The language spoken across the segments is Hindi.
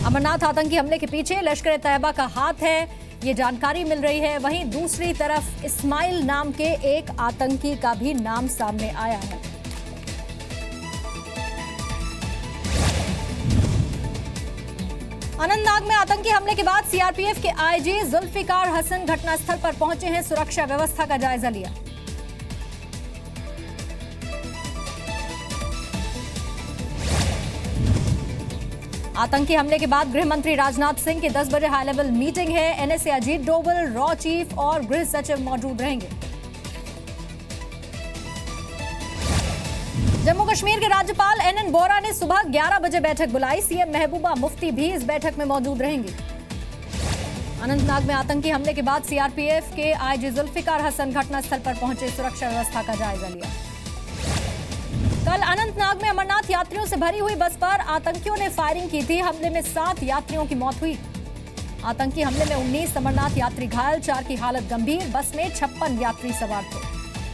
अमरनाथ आतंकी हमले के पीछे लश्कर तैयबा का हाथ है, ये जानकारी मिल रही है। वहीं दूसरी तरफ इस्माइल नाम के एक आतंकी का भी नाम सामने आया है। अनंतनाग में आतंकी हमले के बाद सीआरपीएफ के आईजी जुल्फिकार हसन घटनास्थल पर पहुंचे हैं, सुरक्षा व्यवस्था का जायजा लिया। आतंकी हमले के बाद गृह मंत्री राजनाथ सिंह की 10 बजे हाई लेवल मीटिंग है। NSA Ajit Doval, raw chief और गृह सचिव मौजूद रहेंगे। जम्मू कश्मीर के राज्यपाल एनएन बोरा ने सुबह 11 बजे बैठक बुलाई। सीएम महबूबा मुफ्ती भी इस बैठक में मौजूद रहेंगे। अनंतनाग में आतंकी हमले के बाद सीआरपीएफ के आईजी जुल्फिकार हसन घटनास्थल पर पहुंचे, सुरक्षा व्यवस्था का जायजा लिया। कल अनंतनाग में अमरनाथ यात्रियों से भरी हुई बस पर आतंकियों ने फायरिंग की थी। हमले में 7 यात्रियों की मौत हुई। आतंकी हमले में 19 अमरनाथ यात्री घायल, 4 की हालत गंभीर। बस में 56 यात्री सवार थे।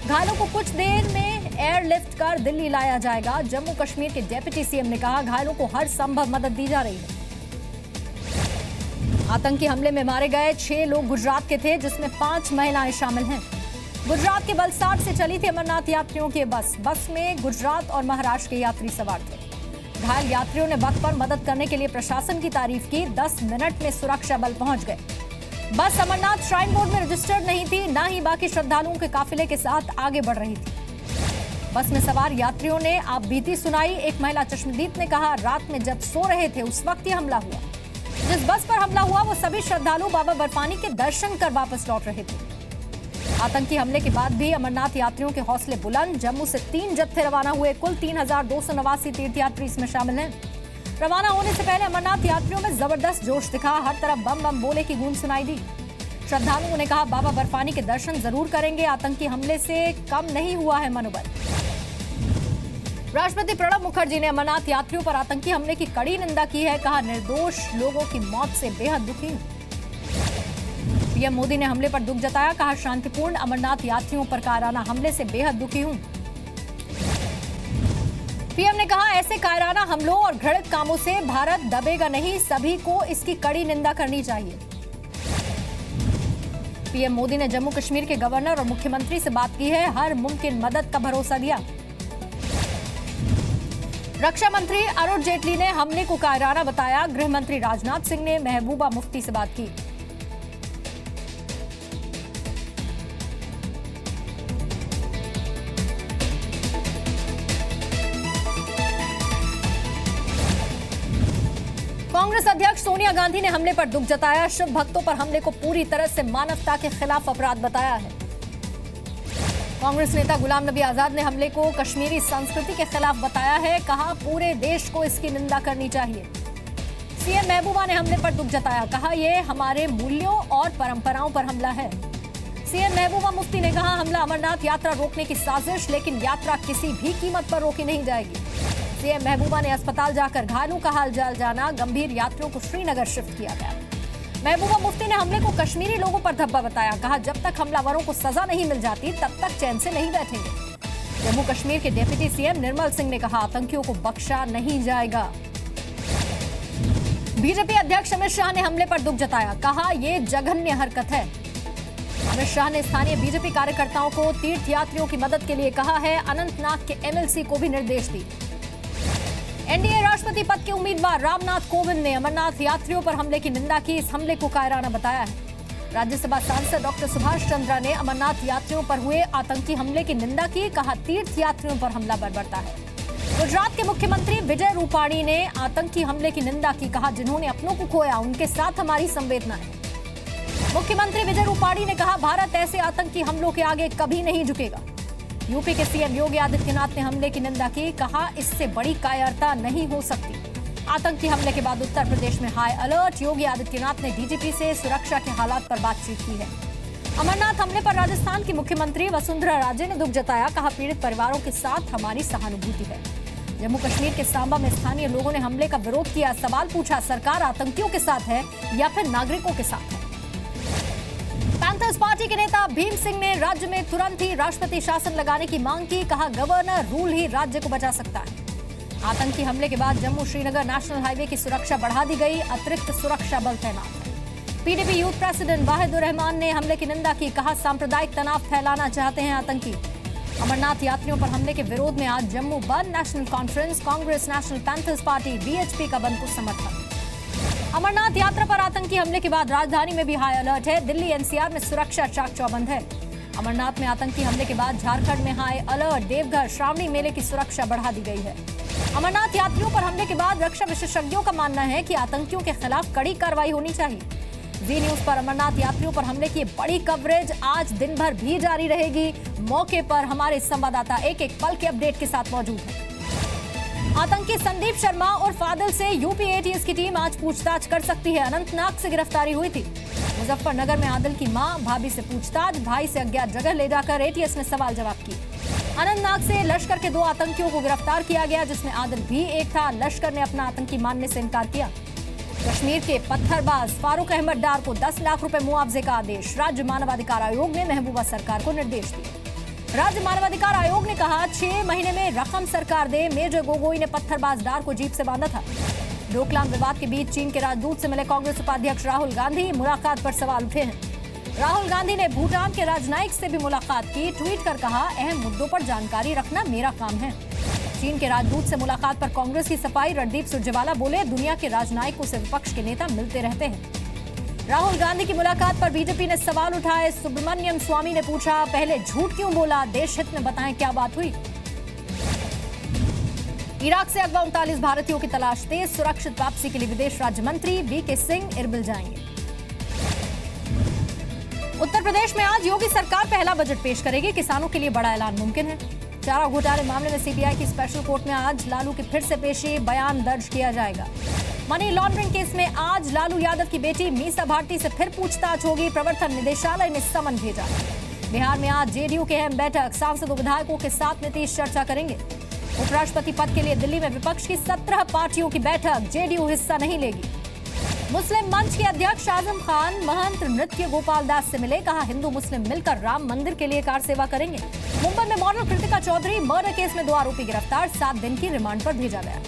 घायलों को कुछ देर में एयरलिफ्ट कर दिल्ली लाया जाएगा। जम्मू कश्मीर के डिप्टी सीएम ने कहा, घायलों को हर संभव मदद दी जा रही है। आतंकी हमले में मारे गए 6 लोग गुजरात के थे, जिसमें 5 महिलाएं शामिल हैं। गुजरात के वलसाड से चली थी अमरनाथ यात्रियों की बस में गुजरात और महाराष्ट्र के यात्री सवार थे। घायल यात्रियों ने वक्त पर मदद करने के लिए प्रशासन की तारीफ की। 10 मिनट में सुरक्षा बल पहुंच गए। बस अमरनाथ श्राइन बोर्ड में रजिस्टर्ड नहीं थी, न ही बाकी श्रद्धालुओं के काफिले के साथ आगे बढ़ रही थी। बस में सवार यात्रियों ने आप बीती सुनाई। एक महिला चश्मदीद ने कहा, रात में जब सो रहे थे उस वक्त ये हमला हुआ। जिस बस पर हमला हुआ वो सभी श्रद्धालु बाबा बर्फानी के दर्शन कर वापस लौट रहे थे। आतंकी हमले के बाद भी अमरनाथ यात्रियों के हौसले बुलंद। जम्मू से 3 जत्थे रवाना हुए। कुल 3289 तीर्थयात्री इसमें शामिल हैं। रवाना होने से पहले अमरनाथ यात्रियों में जबरदस्त जोश दिखा। हर तरफ बम बम बोले की गूंज सुनाई दी। श्रद्धालुओं ने कहा, बाबा बर्फानी के दर्शन जरूर करेंगे। आतंकी हमले से कम नहीं हुआ है मनोबल। राष्ट्रपति प्रणब मुखर्जी ने अमरनाथ यात्रियों पर आतंकी हमले की कड़ी निंदा की है। कहा, निर्दोष लोगों की मौत से बेहद दुखी हूं। पीएम मोदी ने हमले पर दुख जताया। कहा, शांतिपूर्ण अमरनाथ यात्रियों पर कायराना हमले से बेहद दुखी हूं। पीएम ने कहा, ऐसे कायराना हमलों और घृणित कामों से भारत दबेगा नहीं। सभी को इसकी कड़ी निंदा करनी चाहिए। पीएम मोदी ने जम्मू कश्मीर के गवर्नर और मुख्यमंत्री से बात की है। हर मुमकिन मदद का भरोसा दिया। रक्षा मंत्री अरुण जेटली ने हमले को कायराना बताया। गृह मंत्री राजनाथ सिंह ने महबूबा मुफ्ती से बात की। कांग्रेस अध्यक्ष सोनिया गांधी ने हमले पर दुख जताया। शिव भक्तों पर हमले को पूरी तरह से मानवता के खिलाफ अपराध बताया है। कांग्रेस नेता गुलाम नबी आजाद ने हमले को कश्मीरी संस्कृति के खिलाफ बताया है। कहा, पूरे देश को इसकी निंदा करनी चाहिए। सीएम महबूबा ने हमले पर दुख जताया। कहा, यह हमारे मूल्यों और परंपराओं पर हमला है। सीएम महबूबा मुफ्ती ने कहा, हमला अमरनाथ यात्रा रोकने की साजिश, लेकिन यात्रा किसी भी कीमत पर रोकी नहीं जाएगी। सीएम महबूबा ने अस्पताल जाकर घायलों का हालचाल जाना। गंभीर यात्रियों को श्रीनगर शिफ्ट किया गया। महबूबा मुफ्ती ने हमले को कश्मीरी लोगों पर धब्बा बताया। कहा, जब तक हमलावरों को सजा नहीं मिल जाती तब तक चैन से नहीं बैठेंगे। जम्मू कश्मीर के डिप्टी सीएम निर्मल सिंह ने कहा, आतंकियों को बख्शा नहीं जाएगा। बीजेपी अध्यक्ष अमित शाह ने हमले पर दुख जताया। कहा, यह जघन्य हरकत है। अमित शाह ने स्थानीय बीजेपी कार्यकर्ताओं को तीर्थयात्रियों की मदद के लिए कहा है। अनंतनाग के एमएलसी को भी निर्देश दिए। एनडीए राष्ट्रपति पद के उम्मीदवार रामनाथ कोविंद ने अमरनाथ यात्रियों पर हमले की निंदा की। इस हमले को कायराना बताया है। राज्यसभा सांसद डॉक्टर सुभाष चंद्रा ने अमरनाथ यात्रियों पर हुए आतंकी हमले की निंदा की। कहा, तीर्थ यात्रियों पर हमला बर्बरता है। गुजरात के मुख्यमंत्री विजय रूपाणी ने आतंकी हमले की निंदा की। कहा, जिन्होंने अपनों को खोया उनके साथ हमारी संवेदना है। मुख्यमंत्री विजय रूपाणी ने कहा, भारत ऐसे आतंकी हमलों के आगे कभी नहीं झुकेगा। यूपी के सीएम योगी आदित्यनाथ ने हमले की निंदा की। कहा, इससे बड़ी कायरता नहीं हो सकती। आतंकी हमले के बाद उत्तर प्रदेश में हाई अलर्ट। योगी आदित्यनाथ ने डीजीपी से सुरक्षा के हालात पर बातचीत की है। अमरनाथ हमले पर राजस्थान की मुख्यमंत्री वसुंधरा राजे ने दुख जताया। कहा, पीड़ित परिवारों के साथ हमारी सहानुभूति है। जम्मू कश्मीर के सांबा में स्थानीय लोगों ने हमले का विरोध किया। सवाल पूछा, सरकार आतंकियों के साथ है या फिर नागरिकों के साथ है। पैंथर्स पार्टी के नेता भीम सिंह ने राज्य में तुरंत ही राष्ट्रपति शासन लगाने की मांग की। कहा, गवर्नर रूल ही राज्य को बचा सकता है। आतंकी हमले के बाद जम्मू श्रीनगर नेशनल हाईवे की सुरक्षा बढ़ा दी गई, अतिरिक्त सुरक्षा बल तैनात है। पीडीपी यूथ प्रेसिडेंट वाहिदुर रहमान ने हमले की निंदा की, कहा सांप्रदायिक तनाव फैलाना चाहते हैं आतंकी। अमरनाथ यात्रियों पर हमले के विरोध में आज जम्मू बंद, national conference, Congress, national panthers party, VHP का बंद को समर्थन। अमरनाथ यात्रा पर आतंकी हमले के बाद राजधानी में भी हाई अलर्ट है। दिल्ली एनसीआर में सुरक्षा चाक चौबंद है। अमरनाथ में आतंकी हमले के बाद झारखंड में हाई अलर्ट, देवघर श्रावणी मेले की सुरक्षा बढ़ा दी गई है। अमरनाथ यात्रियों पर हमले के बाद रक्षा विशेषज्ञों का मानना है कि आतंकियों के खिलाफ कड़ी कार्रवाई होनी चाहिए। जी न्यूज पर अमरनाथ यात्रियों पर हमले की बड़ी कवरेज आज दिन भर भी जारी रहेगी। मौके पर हमारे संवाददाता एक एक पल के अपडेट के साथ मौजूद है। आतंकी संदीप शर्मा और फादिल से यूपी एटीएस की टीम आज पूछताछ कर सकती है। अनंतनाग से गिरफ्तारी हुई थी। मुजफ्फरनगर में आदिल की मां भाभी से पूछताछ, भाई से अज्ञात जगह ले जाकर एटीएस ने सवाल जवाब किए। अनंतनाग से लश्कर के 2 आतंकियों को गिरफ्तार किया गया, जिसमें आदिल भी एक था। लश्कर ने अपना आतंकी मानने से इनकार किया। कश्मीर के पत्थरबाज फारूक अहमद डार को 10 लाख रुपए मुआवजे का आदेश। राज्य मानवाधिकार आयोग ने महबूबा सरकार को निर्देश दिए। राज्य मानवाधिकार आयोग ने कहा 6 महीने में रकम सरकार दे। मेजर गोगोई ने पत्थरबाज डार को जीप से बांधा था। डोकलाम विवाद के बीच चीन के राजदूत से मिले कांग्रेस उपाध्यक्ष राहुल गांधी, मुलाकात पर सवाल उठे हैं। राहुल गांधी ने भूटान के राजनयिक से भी मुलाकात की, ट्वीट कर कहा अहम मुद्दों पर जानकारी रखना मेरा काम है। चीन के राजदूत से मुलाकात पर कांग्रेस की सफाई, रणदीप सुरजेवाला बोले दुनिया के राजनयिकों से विपक्ष के नेता मिलते रहते हैं। राहुल गांधी की मुलाकात पर बीजेपी ने सवाल उठाए। सुब्रमण्यम स्वामी ने पूछा पहले झूठ क्यों बोला, देश हित में बताएं क्या बात हुई। इराक से अगवा 39 भारतीयों की तलाश तेज, सुरक्षित वापसी के लिए विदेश राज्य मंत्री वीके सिंह इरबिल जाएंगे। उत्तर प्रदेश में आज योगी सरकार पहला बजट पेश करेगी, किसानों के लिए बड़ा ऐलान मुमकिन है। चारा घोटाले मामले में सीबीआई की स्पेशल कोर्ट में आज लालू की फिर से पेशी, बयान दर्ज किया जाएगा। मनी लॉन्ड्रिंग केस में आज लालू यादव की बेटी मीसा भारती से फिर पूछताछ होगी, प्रवर्तन निदेशालय ने समन भेजा। बिहार में आज जेडीयू के अहम बैठक, सांसदों विधायकों के साथ नीतीश चर्चा करेंगे। उपराष्ट्रपति पद के लिए दिल्ली में विपक्ष की 17 पार्टियों की बैठक, जेडीयू हिस्सा नहीं लेगी। मुस्लिम मंच के अध्यक्ष आजम खान महंत नृत्य गोपाल दास से मिले, कहा हिंदू मुस्लिम मिलकर राम मंदिर के लिए कार सेवा करेंगे। मुंबई में model Kritika Chaudhary murder case में 2 आरोपी गिरफ्तार, 7 दिन की रिमांड पर भेजा गया।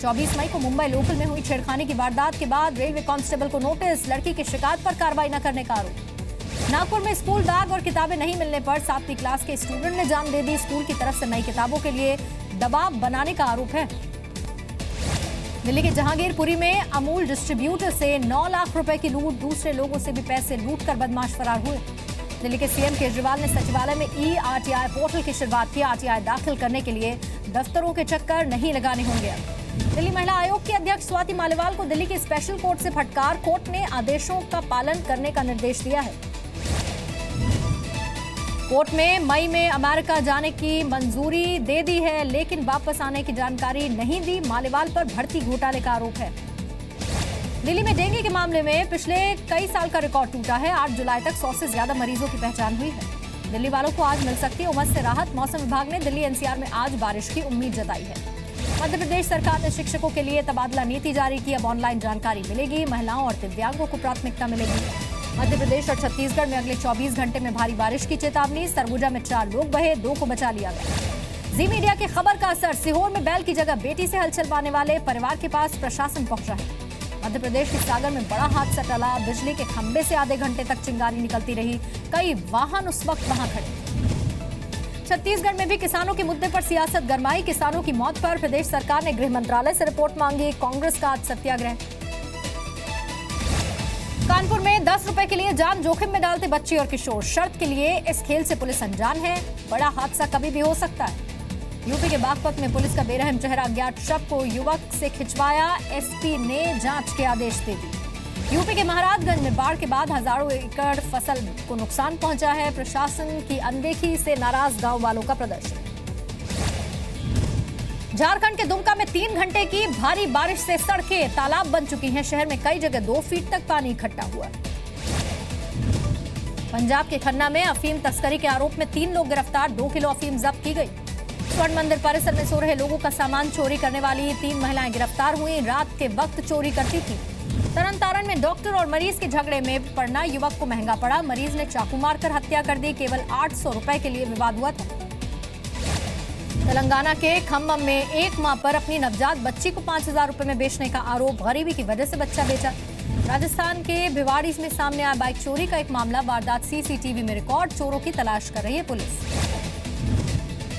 24 मई को मुंबई लोकल में हुई छेड़खानी की वारदात के बाद रेलवे कांस्टेबल को नोटिस, लड़की की शिकायत पर कार्रवाई न करने का आरोप। नागपुर में स्कूल बैग और किताबें नहीं मिलने पर 7वीं क्लास के स्टूडेंट ने जान दे दी, स्कूल की तरफ से नई किताबों के लिए दबाव बनाने का आरोप है। दिल्ली के जहांगीरपुरी में अमूल डिस्ट्रीब्यूटर से 9 लाख रुपए की लूट, दूसरे लोगों से भी पैसे लूटकर बदमाश फरार हुए। दिल्ली के सीएम केजरीवाल ने सचिवालय में ई-आरटीआई पोर्टल की शुरुआत की। आरटीआई दाखिल करने के लिए दफ्तरों के चक्कर नहीं लगाने होंगे। दिल्ली महिला आयोग की अध्यक्ष स्वाति मालीवाल को दिल्ली की स्पेशल कोर्ट से फटकार, कोर्ट ने आदेशों का पालन करने का निर्देश दिया है। कोर्ट में मई में अमेरिका जाने की मंजूरी दे दी है, लेकिन वापस आने की जानकारी नहीं दी। मालीवाल पर भर्ती घोटाले का आरोप है। दिल्ली में डेंगू के मामले में पिछले कई साल का रिकॉर्ड टूटा है। 8 जुलाई तक 100 से ज्यादा मरीजों की पहचान हुई है। दिल्ली वालों को आज मिल सकती है उमस से राहत। मौसम विभाग ने दिल्ली एनसीआर में आज बारिश की उम्मीद जताई है। मध्य प्रदेश सरकार ने शिक्षकों के लिए तबादला नीति जारी की, अब ऑनलाइन जानकारी मिलेगी। महिलाओं और दिव्यांगों को प्राथमिकता मिलेगी। मध्य प्रदेश और छत्तीसगढ़ में अगले 24 घंटे में भारी बारिश की चेतावनी। सरगुजा में 4 लोग बहे, 2 को बचा लिया गया। जी मीडिया की खबर का असर, सीहोर में बैल की जगह बेटी से हल चलवाने वाले परिवार के पास प्रशासन पहुंचा है। मध्य प्रदेश के सागर में बड़ा हादसा टला, बिजली के खंभे से आधे घंटे तक चिंगारी निकलती रही, कई वाहन उस वक्त वहां खड़े। छत्तीसगढ़ में भी किसानों के मुद्दे पर सियासत गरमाई। किसानों की मौत पर प्रदेश सरकार ने गृह मंत्रालय से रिपोर्ट मांगी। कांग्रेस का आज सत्याग्रह। कानपुर में 10 रुपए के लिए जान जोखिम में डालते बच्चे और किशोर, शर्त के लिए इस खेल से पुलिस अनजान है। बड़ा हादसा कभी भी हो सकता है। यूपी के बागपत में पुलिस का बेरहम चेहरा, अज्ञात शव को युवक से खिंचवाया, एसपी ने जांच के आदेश दे दिए। यूपी के महाराजगंज में बाढ़ के बाद हजारों एकड़ फसल को नुकसान पहुंचा है। प्रशासन की अनदेखी से नाराज गांव वालों का प्रदर्शन। झारखंड के दुमका में 3 घंटे की भारी बारिश से सड़कें तालाब बन चुकी हैं। शहर में कई जगह 2 फीट तक पानी इकट्ठा हुआ। पंजाब के खन्ना में अफीम तस्करी के आरोप में 3 लोग गिरफ्तार, 2 किलो अफीम जब्त की गई। स्वर्ण मंदिर परिसर में सो रहे लोगों का सामान चोरी करने वाली 3 महिलाएं गिरफ्तार हुई, रात के वक्त चोरी करती थी। तरन तारण में डॉक्टर और मरीज के झगड़े में पड़ना युवक को महंगा पड़ा, मरीज ने चाकू मारकर हत्या कर दी। केवल 800 रुपए के लिए विवाद हुआ था। तेलंगाना के खम्मम में एक मां पर अपनी नवजात बच्ची को 5,000 रुपए में बेचने का आरोप, गरीबी की वजह से बच्चा बेचा। राजस्थान के भिवाड़ी में सामने आया बाइक चोरी का एक मामला, वारदात सीसीटीवी में रिकॉर्ड, चोरों की तलाश कर रही है पुलिस।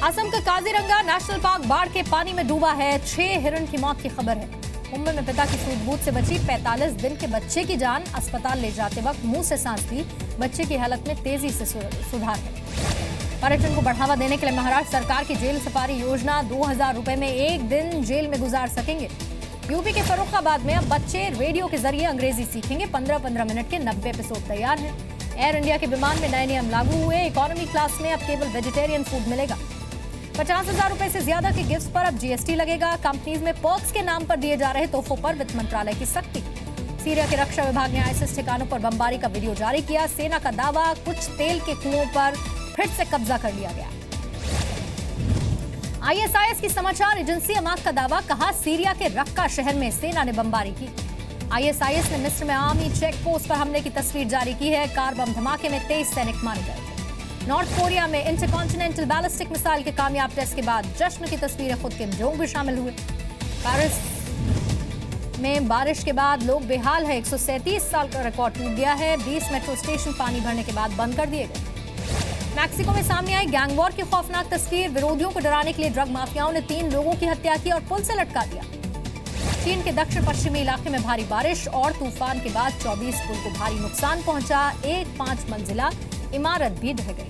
असम का काजीरंगा नेशनल पार्क बाढ़ के पानी में डूबा है, 6 हिरण की मौत की खबर है। मुंबई में पिता की सूझबूझ से बची 45 दिन के बच्चे की जान, अस्पताल ले जाते वक्त मुंह से सांस ली, बच्चे की हालत में तेजी से सुधार है। पर्यटन को बढ़ावा देने के लिए महाराष्ट्र सरकार की जेल सफारी योजना, 2,000 रुपए में एक दिन जेल में गुजार सकेंगे। यूपी के फर्रुखाबाद में अब बच्चे रेडियो के जरिए अंग्रेजी सीखेंगे, 15-15 मिनट के 90 एपिसोड तैयार हैं। एयर इंडिया के विमान में नए नियम लागू हुए, इकोनॉमी क्लास में अब केवल वेजिटेरियन फूड मिलेगा। 50,000 रुपए से ज्यादा के गिफ्ट्स पर अब जीएसटी लगेगा। कंपनीज में पर्क्स के नाम पर दिए जा रहे तोहफों पर वित्त मंत्रालय की सख्ती। सीरिया के रक्षा विभाग ने आईएसआईएस ठिकानों पर बमबारी का वीडियो जारी किया। सेना का दावा, कुछ तेल के कुओं पर फिर से कब्जा कर लिया गया। आईएसआईएस की समाचार एजेंसी अमाक का दावा, कहा सीरिया के रक्का शहर में सेना ने बमबारी की। आईएसआईएस ने मिस्र में आर्मी चेक पोस्ट पर हमले की तस्वीर जारी की है। कार बम धमाके में 23 सैनिक मारे गए। नॉर्थ कोरिया में इंटरकॉन्टिनेंटल बैलिस्टिक मिसाइल के कामयाब टेस्ट के बाद जश्न की तस्वीरें, खुद किम जोंग भी शामिल हुए। पेरिस में बारिश के बाद लोग बेहाल है, 137 साल का रिकॉर्ड टूट गया है। 20 मेट्रो स्टेशन पानी भरने के बाद बंद कर दिए गए। मैक्सिको में सामने आई गैंग वॉर की खौफनाक तस्वीर, विरोधियों को डराने के लिए ड्रग माफियाओं ने 3 लोगों की हत्या की और पुल से लटका दिया। चीन के दक्षिण पश्चिमी इलाके में भारी बारिश और तूफान के बाद 24 पुल को भारी नुकसान पहुंचा, एक 5 मंजिला इमारत भी ढह गई।